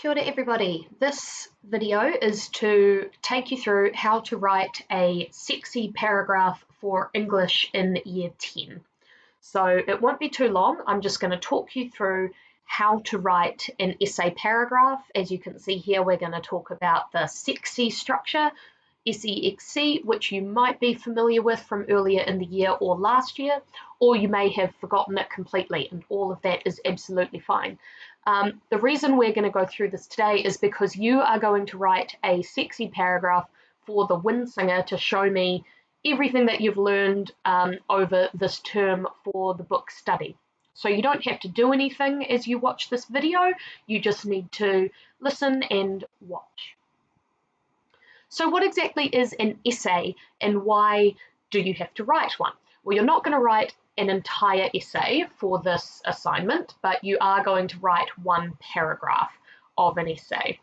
Kia ora everybody. This video is to take you through how to write a sexy paragraph for English in year 10. So it won't be too long. I'm just going to talk you through how to write an essay paragraph. As you can see here, we're going to talk about the SEXC structure, SEXC, which you might be familiar with from earlier in the year or last year, or you may have forgotten it completely, and all of that is absolutely fine. The reason we're going to go through this today is because you are going to write a sexy paragraph for the Windsinger to show me everything that you've learned over this term for the book study. So you don't have to do anything as you watch this video, you just need to listen and watch. So what exactly is an essay and why do you have to write one? Well, you're not going to write an entire essay for this assignment, but you are going to write one paragraph of an essay.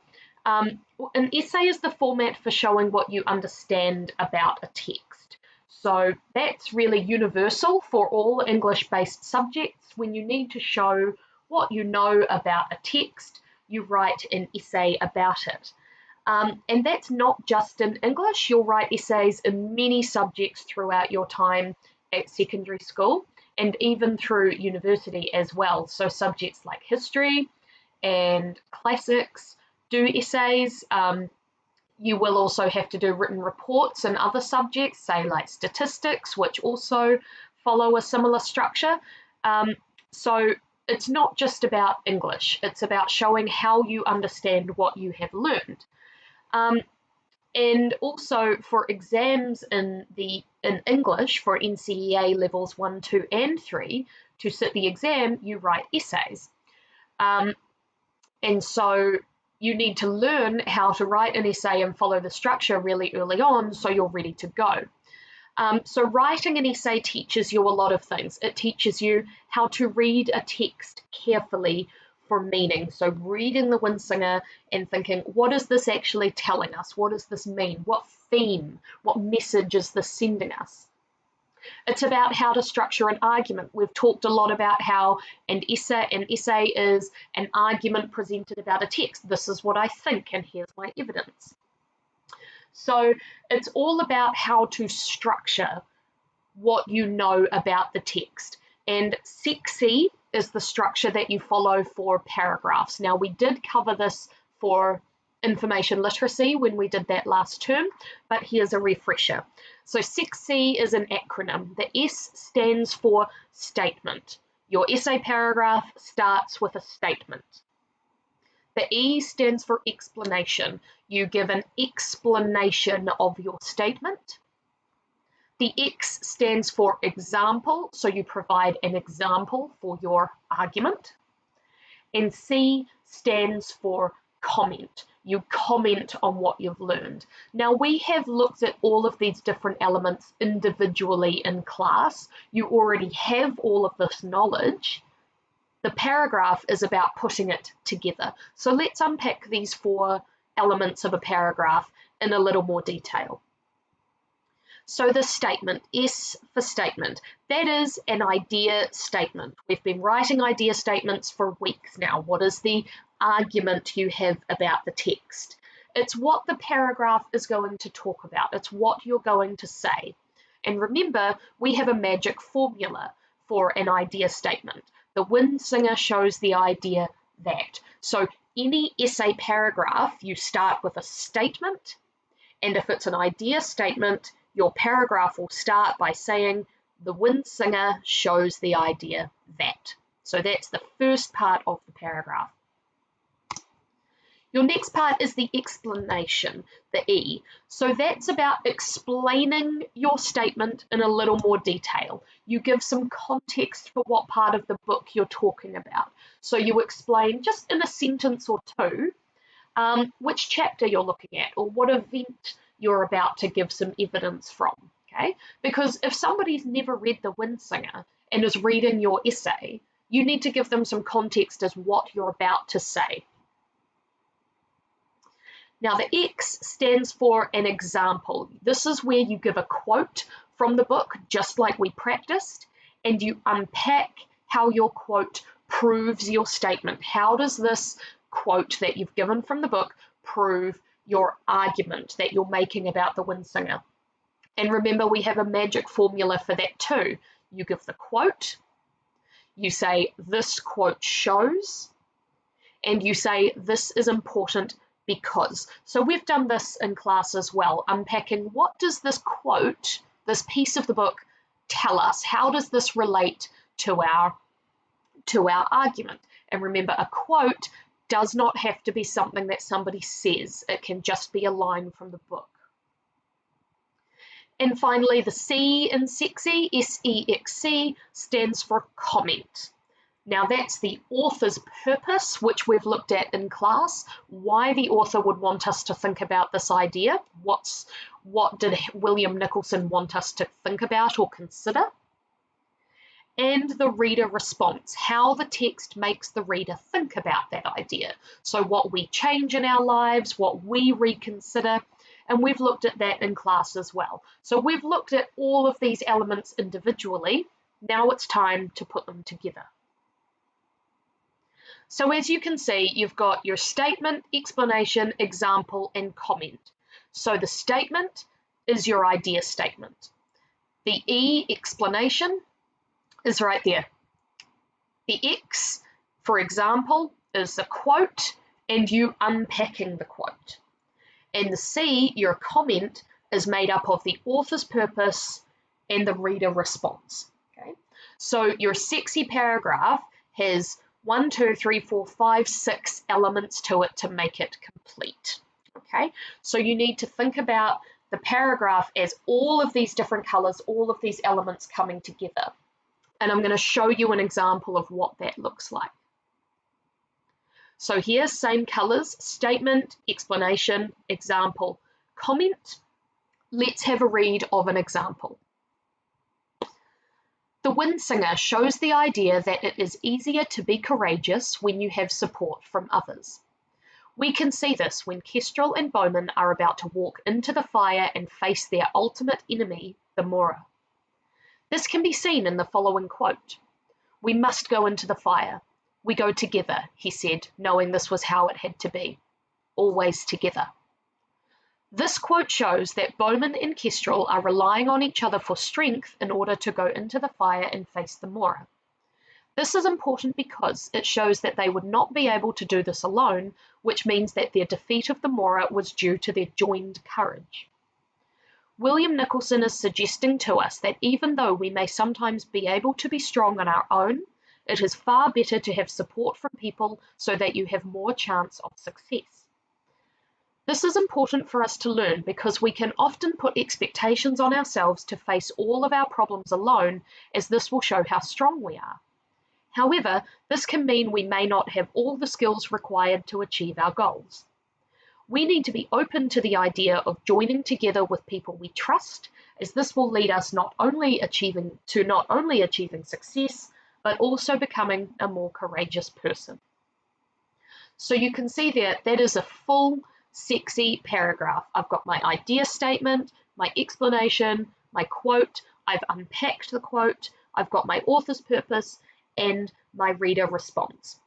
An essay is the format for showing what you understand about a text. So that's really universal for all English-based subjects. When you need to show what you know about a text, you write an essay about it. And that's not just in English. You'll write essays in many subjects throughout your time at secondary school and even through university as well. So subjects like history and classics do essays. You will also have to do written reports in other subjects, say like statistics, which also follow a similar structure. So it's not just about English. It's about showing how you understand what you have learned. And also for exams in English for NCEA levels 1, 2, and 3, to sit the exam, you write essays. And so you need to learn how to write an essay and follow the structure really early on so you're ready to go. So writing an essay teaches you a lot of things. It teaches you how to read a text carefully for meaning. So reading the Windsinger and thinking, what is this actually telling us? What does this mean? What theme? What message is this sending us? It's about how to structure an argument. We've talked a lot about how an essay is an argument presented about a text. This is what I think, and here's my evidence. So it's all about how to structure what you know about the text. And SEXC is the structure that you follow for paragraphs. Now, we did cover this for information literacy when we did that last term, but here's a refresher. So SEXC is an acronym. The S stands for statement. Your essay paragraph starts with a statement. The E stands for explanation. You give an explanation of your statement. The X stands for example, so you provide an example for your argument. And C stands for comment. You comment on what you've learned. Now, we have looked at all of these different elements individually in class. You already have all of this knowledge. The paragraph is about putting it together. So let's unpack these 4 elements of a paragraph in a little more detail. So the statement, S for statement, that is an idea statement. We've been writing idea statements for weeks now. What is the argument you have about the text? It's what the paragraph is going to talk about. It's what you're going to say. And remember, we have a magic formula for an idea statement. The Windsinger shows the idea that. So any essay paragraph, you start with a statement, and if it's an idea statement, your paragraph will start by saying, the Windsinger shows the idea that. So that's the first part of the paragraph. Your next part is the explanation, the E. So that's about explaining your statement in a little more detail. You give some context for what part of the book you're talking about. So you explain just in a sentence or two which chapter you're looking at or what event you're about to give some evidence from, okay? Because if somebody's never read the Windsinger and is reading your essay, you need to give them some context as what you're about to say. Now, the X stands for an example. This is where you give a quote from the book, just like we practiced, and you unpack how your quote proves your statement. How does this quote that you've given from the book prove your argument that you're making about the wind singer. And remember, we have a magic formula for that too. You give the quote, you say, this quote shows, and you say, this is important because. So we've done this in class as well, unpacking what does this quote, this piece of the book, tell us? How does this relate to our argument? And remember, a quote does not have to be something that somebody says. It can just be a line from the book. And finally, the C in SEXC, SEXC, stands for comment. Now that's the author's purpose, which we've looked at in class, why the author would want us to think about this idea, what did William Nicholson want us to think about or consider, and the reader response, how the text makes the reader think about that idea. So what we change in our lives, what we reconsider, and we've looked at that in class as well. So we've looked at all of these elements individually. Now it's time to put them together. So as you can see, you've got your statement, explanation, example, and comment. So the statement is your idea statement. The E, explanation, is right there. The X, for example, is the quote and you unpacking the quote. And the C, your comment, is made up of the author's purpose and the reader response. Okay? So your SEXC paragraph has 1, 2, 3, 4, 5, 6 elements to it to make it complete. Okay, so you need to think about the paragraph as all of these different colors, all of these elements coming together. And I'm going to show you an example of what that looks like. So here, same colors, statement, explanation, example, comment. Let's have a read of an example. The wind singer shows the idea that it is easier to be courageous when you have support from others. We can see this when Kestrel and Bowman are about to walk into the fire and face their ultimate enemy, the Mora. This can be seen in the following quote. We must go into the fire. We go together, he said, knowing this was how it had to be. Always together. This quote shows that Bowman and Kestrel are relying on each other for strength in order to go into the fire and face the Mora. This is important because it shows that they would not be able to do this alone, which means that their defeat of the Mora was due to their joined courage. William Nicholson is suggesting to us that even though we may sometimes be able to be strong on our own, it is far better to have support from people so that you have more chance of success. This is important for us to learn because we can often put expectations on ourselves to face all of our problems alone, as this will show how strong we are. However, this can mean we may not have all the skills required to achieve our goals. We need to be open to the idea of joining together with people we trust, as this will lead us not only achieving success, but also becoming a more courageous person. So you can see there, that is a full SEXC paragraph. I've got my idea statement, my explanation, my quote, I've unpacked the quote, I've got my author's purpose, and my reader response.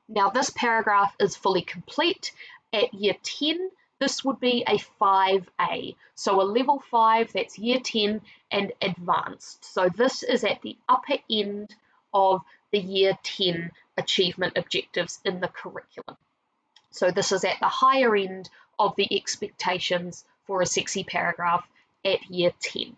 Now this paragraph is fully complete. At year 10, this would be a 5A. So a level 5, that's year 10 and advanced. So this is at the upper end of the year 10 achievement objectives in the curriculum. So this is at the higher end of the expectations for a SEXC paragraph at year 10.